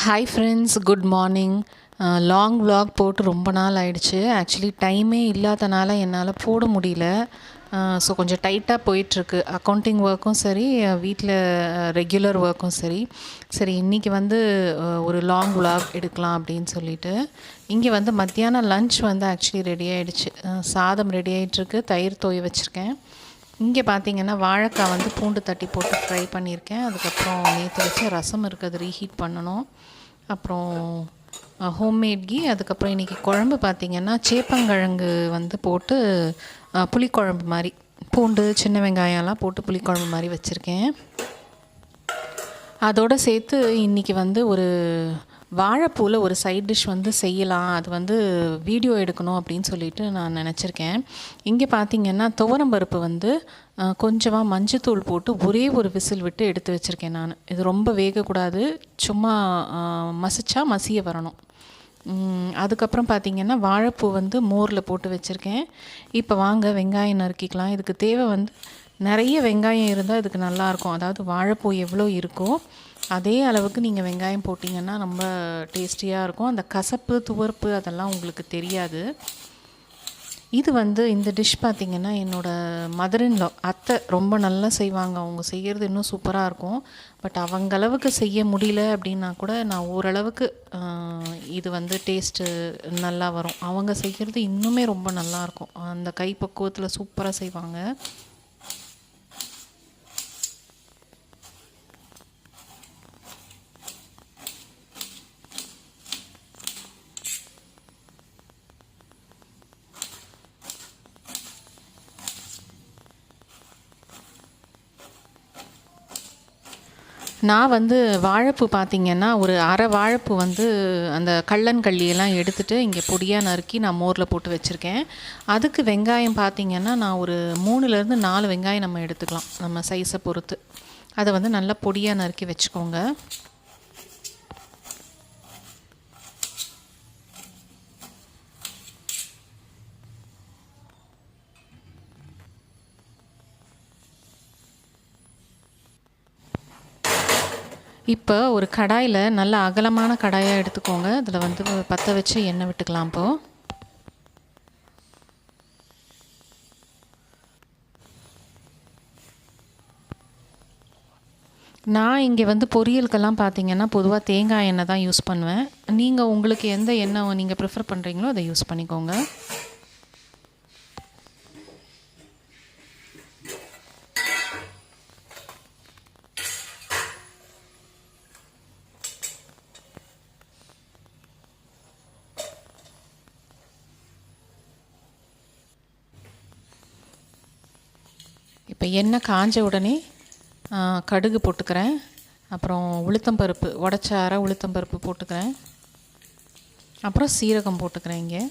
Hi friends, good morning. Long vlog போட்டு ரொம்ப நாள் ஆயிடுச்சு. ஆக்சுவலி டைமே இல்லாதனால என்னால் போட முடியல. ஸோ கொஞ்சம் டைட்டாக போயிட்டுருக்கு. அக்கௌண்டிங் ஒர்க்கும் சரி, வீட்டில் ரெகுலர் ஒர்க்கும் சரி. சரி, இன்றைக்கி வந்து ஒரு லாங் vlog எடுக்கலாம் அப்படின்னு சொல்லிட்டு இங்கே வந்து மத்தியானம் லன்ச் வந்து ஆக்சுவலி ரெடி ஆகிடுச்சு. சாதம் ரெடி ஆகிட்டுருக்கு, தயிர் தோய வச்சுருக்கேன். இங்கே பார்த்தீங்கன்னா வாழைக்காய் வந்து பூண்டு தட்டி போட்டு ஃப்ரை பண்ணியிருக்கேன். அதுக்கப்புறம் நேற்று வச்ச ரசம் இருக்குது, அது ரீஹீட் பண்ணணும். அப்புறம் ஹோம்மேட் கீ. அதுக்கப்புறம் இன்றைக்கி குழம்பு பார்த்திங்கன்னா சேப்பங்கிழங்கு வந்து போட்டு புளிக்குழம்பு மாதிரி, பூண்டு சின்ன வெங்காயம்லாம் போட்டு புளிக்குழம்பு மாதிரி வச்சுருக்கேன். அதோடு சேர்த்து இன்றைக்கி வந்து ஒரு வாழைப்பூவில் ஒரு சைட் டிஷ் வந்து செய்யலாம், அது வந்து வீடியோ எடுக்கணும் அப்படின்னு சொல்லிட்டு நான் நினச்சிருக்கேன். இங்கே பார்த்திங்கன்னா துவரம்பருப்பு வந்து கொஞ்சமாக மஞ்சத்தூள் போட்டு ஒரே ஒரு விசில் விட்டு எடுத்து வச்சுருக்கேன் நான். இது ரொம்ப வேகக்கூடாது, சும்மா மசிச்சா மசிய வரணும். அதுக்கப்புறம் பார்த்திங்கன்னா வாழைப்பூ வந்து மோரில் போட்டு வச்சுருக்கேன். இப்போ வாங்க வெங்காயம் நறுக்கிக்கலாம். இதுக்கு தேவை வந்து நிறைய வெங்காயம் இருந்தால் இதுக்கு நல்லாயிருக்கும். அதாவது வாழைப்பூ எவ்வளோ இருக்கோ அதே அளவுக்கு நீங்கள் வெங்காயம் போட்டிங்கன்னா ரொம்ப டேஸ்டியாக இருக்கும். அந்த கசப்பு துவர்ப்பு அதெல்லாம் உங்களுக்கு தெரியாது. இது வந்து இந்த டிஷ் பார்த்திங்கன்னா என்னோடய மதர்-இன்-லா அத்தை ரொம்ப நல்லா செய்வாங்க. அவங்க செய்கிறது இன்னும் சூப்பராக இருக்கும். பட் அவங்களவுக்கு செய்ய முடியல அப்படின்னா கூட நான் ஓரளவுக்கு இது வந்து டேஸ்ட்டு நல்லா வரும். அவங்க செய்கிறது இன்னுமே ரொம்ப நல்லாயிருக்கும். அந்த கைப்பக்குவத்தில் சூப்பராக செய்வாங்க. நான் வந்து வாழைப்பூ பார்த்திங்கன்னா ஒரு அரை வாழைப்பூ வந்து அந்த கள்ளங்கள்ளியெல்லாம் எடுத்துகிட்டு இங்கே பொடியாக நறுக்கி நான் மோரில் போட்டு வச்சுருக்கேன். அதுக்கு வெங்காயம் பார்த்திங்கன்னா நான் ஒரு 3லேருந்து 4 வெங்காயம் நம்ம எடுத்துக்கலாம், நம்ம சைஸை பொறுத்து. அதை வந்து நல்லா பொடியாக நறுக்கி வச்சுக்கோங்க. இப்போ ஒரு கடாயில் நல்ல அகலமான கடாயாக எடுத்துக்கோங்க. அதில் வந்து பற்ற வச்சு எண்ணெய் விட்டுக்கலாம். இப்போது நான் இங்கே வந்து பொரியலுக்கெல்லாம் பார்த்திங்கன்னா பொதுவாக தேங்காய் எண்ணெய் தான் யூஸ் பண்ணுவேன். நீங்கள் உங்களுக்கு எந்த எண்ணெய் நீங்கள் ப்ரிஃபர் பண்ணுறீங்களோ அதை யூஸ் பண்ணிக்கோங்க. இப்போ எண்ணெய் காஞ்ச உடனே கடுகு போட்டுக்கிறேன். அப்புறம் உளுத்தம்பருப்பு, உடச்ச அரை உளுத்தம்பருப்பு போட்டுக்கிறேன். அப்புறம் சீரகம் போட்டுக்கிறேன். இங்கே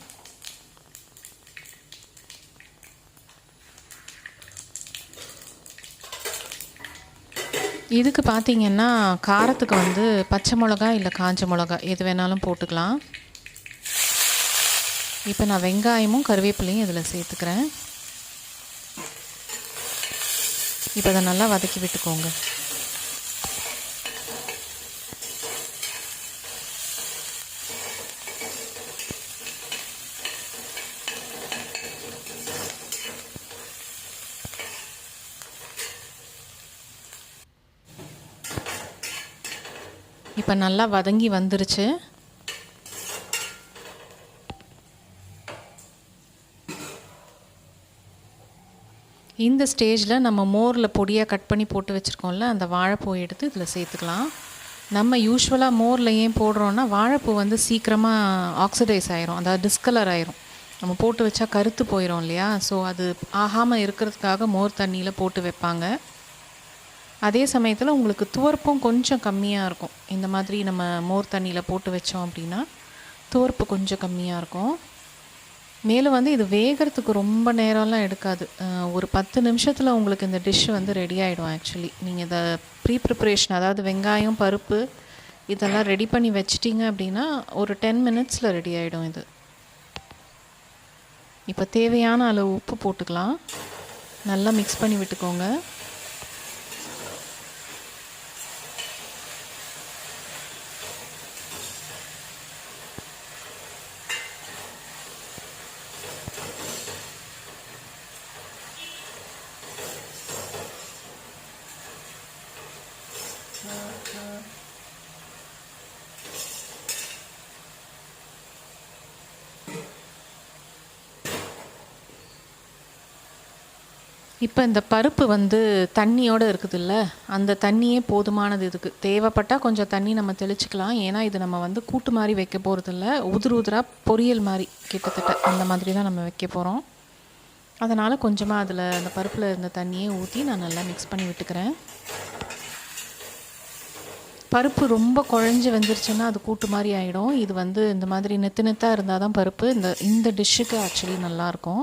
இதுக்கு பார்த்திங்கன்னா காரத்துக்கு வந்து பச்சை மிளகா இல்லை காஞ்ச மிளகா எது வேணாலும் போட்டுக்கலாம். இப்போ நான் வெங்காயமும் கருவேப்பிலையும் இதில் சேர்த்துக்கிறேன். இப்போ அதை நல்லா வதக்கி விட்டுக்கோங்க. இப்போ நல்லா வதங்கி வந்துருச்சு. இந்த ஸ்டேஜில் நம்ம மோரில் பொடியாக கட் பண்ணி போட்டு வச்சுருக்கோம்ல, அந்த வாழைப்பூ எடுத்து இதில் சேர்த்துக்கலாம். நம்ம யூஸ்வலாக மோரில் ஏன் போடுறோன்னா வாழைப்பூ வந்து சீக்கிரமாக ஆக்சிடைஸ் ஆயிரும், அதாவது டிஸ்கலர் ஆயிரும். நம்ம போட்டு வச்சா கருத்து போயிடும் இல்லையா? ஸோ அது ஆகாமல் இருக்கிறதுக்காக மோர் தண்ணியில் போட்டு வைப்பாங்க. அதே சமயத்தில் உங்களுக்கு துவர்ப்பும் கொஞ்சம் கம்மியாக இருக்கும். இந்த மாதிரி நம்ம மோர் தண்ணியில் போட்டு வச்சோம் அப்படின்னா துவர்ப்பு கொஞ்சம் கம்மியாக இருக்கும். மேலும் வந்து இது வேகிறதுக்கு ரொம்ப நேரம்லாம் எடுக்காது. ஒரு 10 நிமிஷத்தில் உங்களுக்கு இந்த டிஷ் வந்து ரெடி ஆகிடும். ஆக்சுவலி நீங்கள் இதை ப்ரிப்ரேஷன், அதாவது வெங்காயம் பருப்பு இதெல்லாம் ரெடி பண்ணி வச்சிட்டிங்க அப்படின்னா ஒரு 10 மினிட்ஸில் ரெடி ஆகிடும் இது. இப்போ தேவையான அளவு உப்பு போட்டுக்கலாம். நல்லா மிக்ஸ் பண்ணி விட்டுக்கோங்க. இப்போ இந்த பருப்பு வந்து தண்ணியோடு இருக்குதுல்ல, அந்த தண்ணியே போதுமானது. இதுக்கு தேவைப்பட்டால் கொஞ்சம் தண்ணி நம்ம தெளிச்சுக்கலாம். ஏன்னா இது நம்ம வந்து கூட்டு மாதிரி வைக்க போகிறதில்ல, உதிர் உதிராக பொரியல் மாதிரி கிட்டத்தட்ட அந்த மாதிரி தான் நம்ம வைக்க போகிறோம். அதனால் கொஞ்சமாக அதில் அந்த பருப்பில் இருந்த தண்ணியே ஊற்றி நான் நல்லா மிக்ஸ் பண்ணி விட்டுக்கிறேன். பருப்பு ரொம்ப குழஞ்சி வெந்துருச்சுன்னா அது கூட்டு மாதிரி ஆகிடும். இது வந்து இந்த மாதிரி நெத்து நெத்தாக இருந்தால் தான் பருப்பு இந்த டிஷ்ஷுக்கு ஆக்சுவலி நல்லாயிருக்கும்.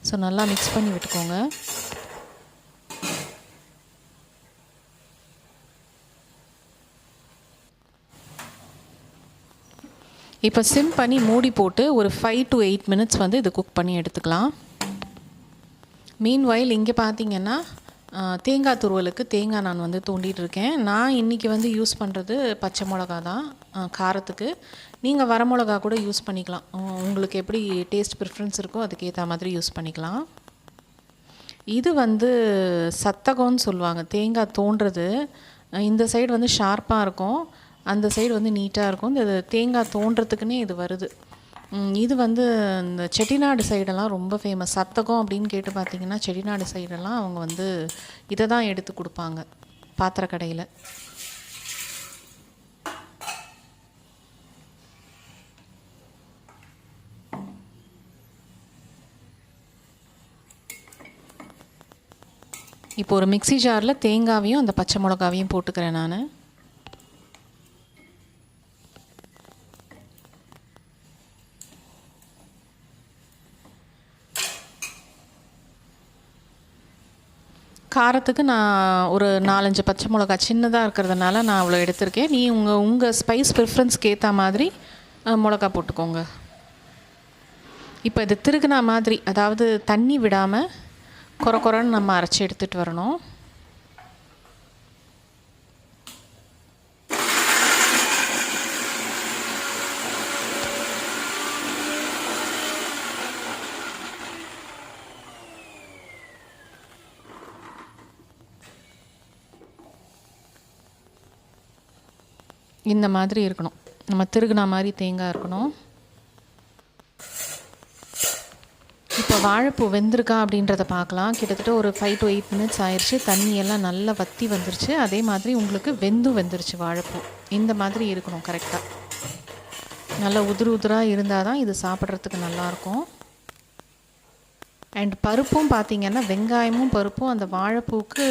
ஸோ நல்லா மிக்ஸ் பண்ணி விட்டுக்கோங்க. இப்போ சிம் பண்ணி மூடி போட்டு ஒரு 5 to 8 minutes வந்து இது குக் பண்ணி எடுத்துக்கலாம். மீன்வைல் இங்கே பார்த்தீங்கன்னா தேங்காய் துருவலுக்கு தேங்காய் நான் வந்து தூண்டிகிட்ருக்கேன். நான் இன்றைக்கி வந்து யூஸ் பண்ணுறது பச்சை மிளகா தான் காரத்துக்கு. நீங்கள் வரமிளகா கூட யூஸ் பண்ணிக்கலாம். உங்களுக்கு எப்படி டேஸ்ட் ப்ரிஃபரன்ஸ் இருக்கோ அதுக்கேற்ற மாதிரி யூஸ் பண்ணிக்கலாம். இது வந்து சத்தகம்னு சொல்லுவாங்க. தேங்காய் தோன்றது இந்த சைடு வந்து ஷார்ப்பாக இருக்கும், அந்த சைடு வந்து நீட்டாக இருக்கும். இந்த தேங்காய் தோன்றதுக்குன்னே இது வருது. இது வந்து இந்த செட்டிநாடு சைடெல்லாம் ரொம்ப ஃபேமஸ். சத்தகம் அப்படின்னு கேட்டு பார்த்தீங்கன்னா செட்டிநாடு சைடெல்லாம் அவங்க வந்து இதை தான் எடுத்து கொடுப்பாங்க பாத்திர கடையில். இப்போ ஒரு மிக்ஸி ஜாரில் தேங்காவையும் அந்த பச்சை மிளகாவையும் போட்டுக்கிறேன் நான். காரத்துக்கு நான் ஒரு 4-5 பச்சை மிளகா சின்னதாக இருக்கிறதுனால நான் அவ்வளோ எடுத்திருக்கேன். நீ உங்கள் ஸ்பைஸ் ப்ரிஃபரன்ஸ்க்கு ஏற்ற மாதிரி மிளகா போட்டுக்கோங்க. இப்போ இது திருகுனா மாதிரி, அதாவது தண்ணி விடாமல் கொர கொரன்னு நம்ம அரைச்சி எடுத்துகிட்டு வரணும். இந்த மாதிரி இருக்கணும், நம்ம திருகுனா மாதிரி தேங்காய் இருக்கணும். இப்போ வாழைப்பூ வெந்திருக்கா அப்படின்றத பார்க்கலாம். கிட்டத்தட்ட ஒரு 5 to 8 minutes ஆயிடுச்சு. தண்ணியெல்லாம் நல்லா வற்றி வந்துருச்சு. அதே மாதிரி உங்களுக்கு வெந்துருச்சு வாழைப்பூ. இந்த மாதிரி இருக்கணும் கரெக்டாக. நல்லா உதிராக இருந்தால் தான் இது சாப்பிட்றதுக்கு நல்லாயிருக்கும். அண்ட் பருப்பும் பார்த்திங்கன்னா வெங்காயமும் பருப்பும் அந்த வாழைப்பூக்கு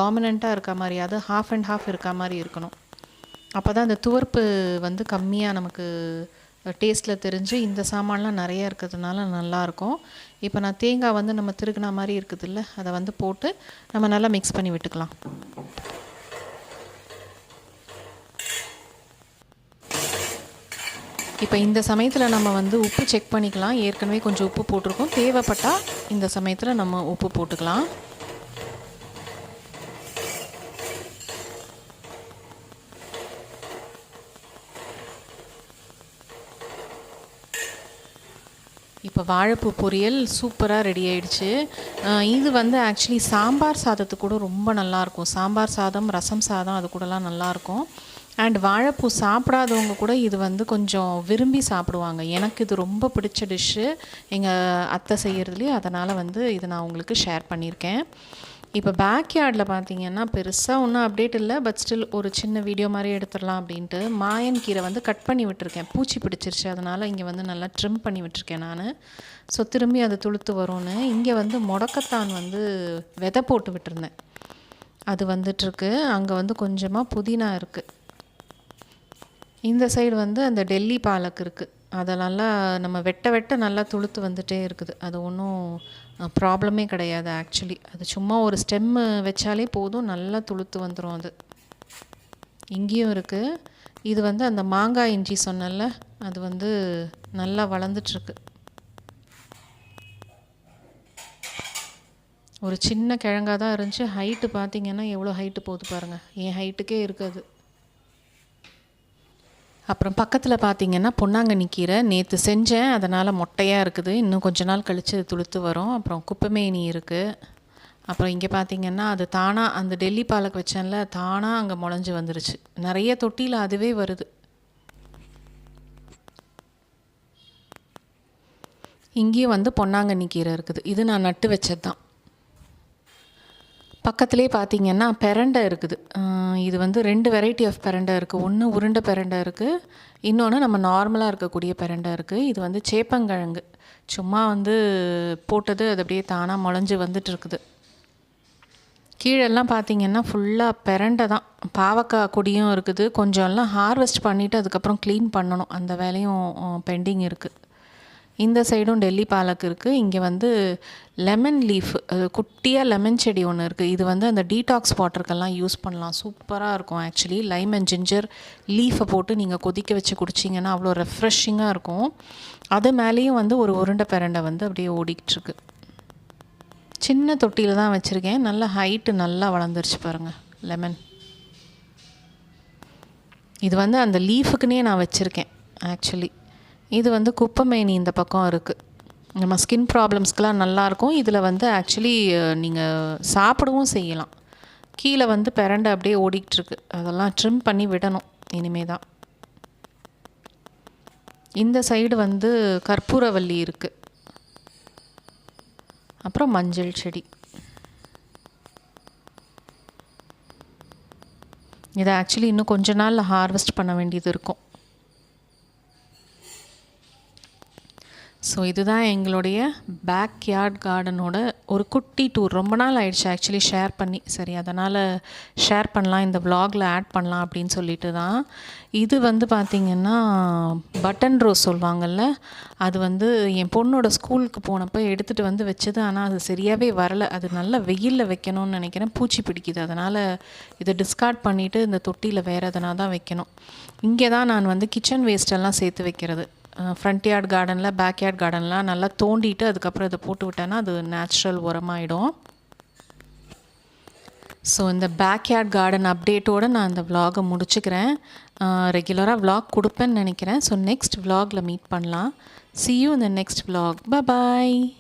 டாமினண்ட்டாக இருக்க மாதிரி, அது 50-50 இருக்க மாதிரி இருக்கணும். அப்போ தான் அந்த துவர்ப்பு வந்து கம்மியாக நமக்கு டேஸ்ட்டில் தெரிஞ்சு இந்த சாமான்லாம் நிறையா இருக்கிறதுனால நல்லாயிருக்கும். இப்போ நான் தேங்காய் வந்து நம்ம திருகுனா மாதிரி இருக்குதுல்ல, அதை வந்து போட்டு நம்ம நல்லா மிக்ஸ் பண்ணி விட்டுக்கலாம். இப்போ இந்த சமயத்தில் நம்ம வந்து உப்பு செக் பண்ணிக்கலாம். ஏற்கனவே கொஞ்சம் உப்பு போட்டிருக்கோம். தேவைப்பட்டால் இந்த சமயத்தில் நம்ம உப்பு போட்டுக்கலாம். இப்போ வாழைப்பூ பொரியல் சூப்பராக ரெடி ஆகிடுச்சு. இது வந்து ஆக்சுவலி சாம்பார் சாதத்துக்கு கூட ரொம்ப நல்லாயிருக்கும். சாம்பார் சாதம், ரசம் சாதம் அது கூடலாம் நல்லாயிருக்கும். அண்ட் வாழைப்பூ சாப்பிடாதவங்க கூட இது வந்து கொஞ்சம் விரும்பி சாப்பிடுவாங்க. எனக்கு இது ரொம்ப பிடிச்ச டிஷ்ஷு எங்கள் அத்தை செய்கிறதுலேயே. அதனால் வந்து இதை நான் உங்களுக்கு ஷேர் பண்ணியிருக்கேன். இப்போ பேக்யார்டில் பார்த்தீங்கன்னா பெருசாக ஒன்றும் அப்டேட் இல்லை, பட் ஸ்டில் ஒரு சின்ன வீடியோ மாதிரி எடுத்துடலாம் அப்படின்ட்டு மாயன் கீரை வந்து கட் பண்ணி விட்டுருக்கேன். பூச்சி பிடிச்சிருச்சு, அதனால் இங்கே வந்து நல்லா ட்ரிம் பண்ணி விட்டுருக்கேன் நான். ஸோ திரும்பி அது துளுத்து வரும்னு. இங்கே வந்து முடக்கத்தான் வந்து விதை போட்டு விட்டுருந்தேன், அது வந்துட்டுருக்கு. அங்கே வந்து கொஞ்சமாக புதினா இருக்குது. இந்த சைடு வந்து அந்த டெல்லி பாலக் இருக்குது. அதெல்லாம் நம்ம வெட்ட நல்லா துளுத்து வந்துகிட்டே இருக்குது. அது ஒன்றும் ப்ராப்ளமே கிடையாது ஆக்சுவலி. அது சும்மா ஒரு ஸ்டெம்மு வச்சாலே போதும், நல்லா துளுத்து வந்துடும் அது. இங்கேயும் இருக்குது. இது வந்து அந்த மாங்காய் இஞ்சி சொன்னல, அது வந்து நல்லா வளர்ந்துட்டுருக்கு. ஒரு சின்ன கிழங்காக தான் இருந்துச்சு. ஹைட்டு பார்த்திங்கன்னா எவ்வளோ ஹைட்டு போகுது பாருங்கள், என் ஹைட்டுக்கே இருக்குது. அப்புறம் பக்கத்தில் பார்த்திங்கன்னா பொன்னாங்கண்ணி கீரை நேற்று செஞ்சேன், அதனால் மொட்டையாக இருக்குது. இன்னும் கொஞ்ச நாள் கழித்து அது துளுத்து வரும். அப்புறம் குப்பைமேனி இருக்குது. அப்புறம் இங்கே பார்த்தீங்கன்னா அது தானாக அந்த டெல்லி பாலக் வச்சேன்ல தானாக அங்கே முளைஞ்சி வந்துருச்சு. நிறைய தொட்டியில் அதுவே வருது. இங்கேயும் வந்து பொன்னாங்கண்ணி கீரை இருக்குது. இது நான் நட்டு வச்சது தான். பக்கத்துலேயே பார்த்தீங்கன்னா பெரண்டை இருக்குது. இது வந்து 2 வெரைட்டி ஆஃப் பெரண்டை இருக்குது. ஒன்று உருண்டை பெரண்டை இருக்குது, இன்னொன்று நம்ம நார்மலாக இருக்கக்கூடிய பெரண்டை இருக்குது. இது வந்து சேப்பங்கிழங்கு சும்மா வந்து போட்டது அது அப்படியே தானாக முளைஞ்சி வந்துட்டு இருக்குது. கீழெல்லாம் பார்த்தீங்கன்னா ஃபுல்லாக பெரண்டை தான். பாவக்காய் கொடியும் இருக்குது. கொஞ்சம் எல்லாம் ஹார்வெஸ்ட் பண்ணிவிட்டு அதுக்கப்புறம் க்ளீன் பண்ணணும், அந்த வேலையும் பெண்டிங் இருக்குது. இந்த சைடும் டெல்லி பாலக் இருக்குது. இங்கே வந்து லெமன் லீஃப், குட்டியாக லெமன் செடி ஒன்று இருக்குது. இது வந்து அந்த டீடாக்ஸ் வாட்டருக்கெல்லாம் யூஸ் பண்ணலாம். சூப்பராக இருக்கும் ஆக்சுவலி. லைம் அண்ட் ஜிஞ்சர் லீஃபை போட்டு நீங்கள் கொதிக்க வச்சு குடிச்சிங்கன்னா அவ்வளோ ரெஃப்ரெஷிங்காக இருக்கும். அது மேலேயும் வந்து ஒரு உருண்டை பெரண்டை வந்து அப்படியே ஓடிக்கிட்டுருக்கு. சின்ன தொட்டியில் தான் வச்சுருக்கேன். நல்ல ஹைட்டு நல்லா வளர்ந்துருச்சு பாருங்கள் லெமன். இது வந்து அந்த லீஃபுக்குன்னே நான் வச்சுருக்கேன் ஆக்சுவலி. இது வந்து குப்பைமேனி இந்த பக்கம் இருக்குது. நம்ம ஸ்கின் ப்ராப்ளம்ஸ்க்கெலாம் நல்லாயிருக்கும். இதில் வந்து ஆக்சுவலி நீங்கள் சாப்பிடவும் செய்யலாம். கீழே வந்து பெரண்டை அப்படியே ஓடிக்கிட்டுருக்கு. அதெல்லாம் ட்ரிம் பண்ணி விடணும் இனிமே தான். இந்த சைடு வந்து கற்பூரவல்லி இருக்குது. அப்புறம் மஞ்சள் செடி. இதை ஆக்சுவலி இன்னும் கொஞ்ச நாளில் ஹார்வெஸ்ட் பண்ண வேண்டியது இருக்கும். ஸோ இதுதான் எங்களுடைய பேக்யார்ட் கார்டனோட ஒரு குட்டி டூர். ரொம்ப நாள் ஆயிடுச்சு ஆக்சுவலி ஷேர் பண்ணி. சரி, அதனால் ஷேர் பண்ணலாம், இந்த வ்ளாகில் ஆட் பண்ணலாம் அப்படின்னு சொல்லிட்டு தான். இது வந்து பார்த்திங்கன்னா பட்டன் ரோஸ் சொல்லுவாங்கள்ல, அது வந்து என் பொண்ணோட ஸ்கூலுக்கு போனப்போ எடுத்துகிட்டு வந்து வச்சது. ஆனால் அது சரியாகவே வரலை. அது நல்லா வெயிலில் வைக்கணும்னு நினைக்கிறேன், பூச்சி பிடிக்குது. அதனால் இதை டிஸ்கார்ட் பண்ணிவிட்டு இந்த தொட்டியில் வேறு எதனா தான் வைக்கணும். இங்கே தான் நான் வந்து கிச்சன் வேஸ்டெல்லாம் சேர்த்து வைக்கிறது. ஃப்ரண்ட் யார்ட் கார்டனில் பேக்யார்ட் கார்டன்லாம் நல்லா தோண்டிட்டு அதுக்கப்புறம் இதை போட்டு விட்டேன்னா அது நேச்சுரல் உரமாயிடும். ஸோ இந்த பேக்யார்ட் கார்டன் அப்டேட்டோடு நான் இந்த வ்ளாகை முடிச்சுக்கிறேன். ரெகுலராக வ்ளாக் கொடுப்பேன்னு நினைக்கிறேன். ஸோ நெக்ஸ்ட் வ்ளாகில் மீட் பண்ணலாம். See you in the next vlog. Bye bye.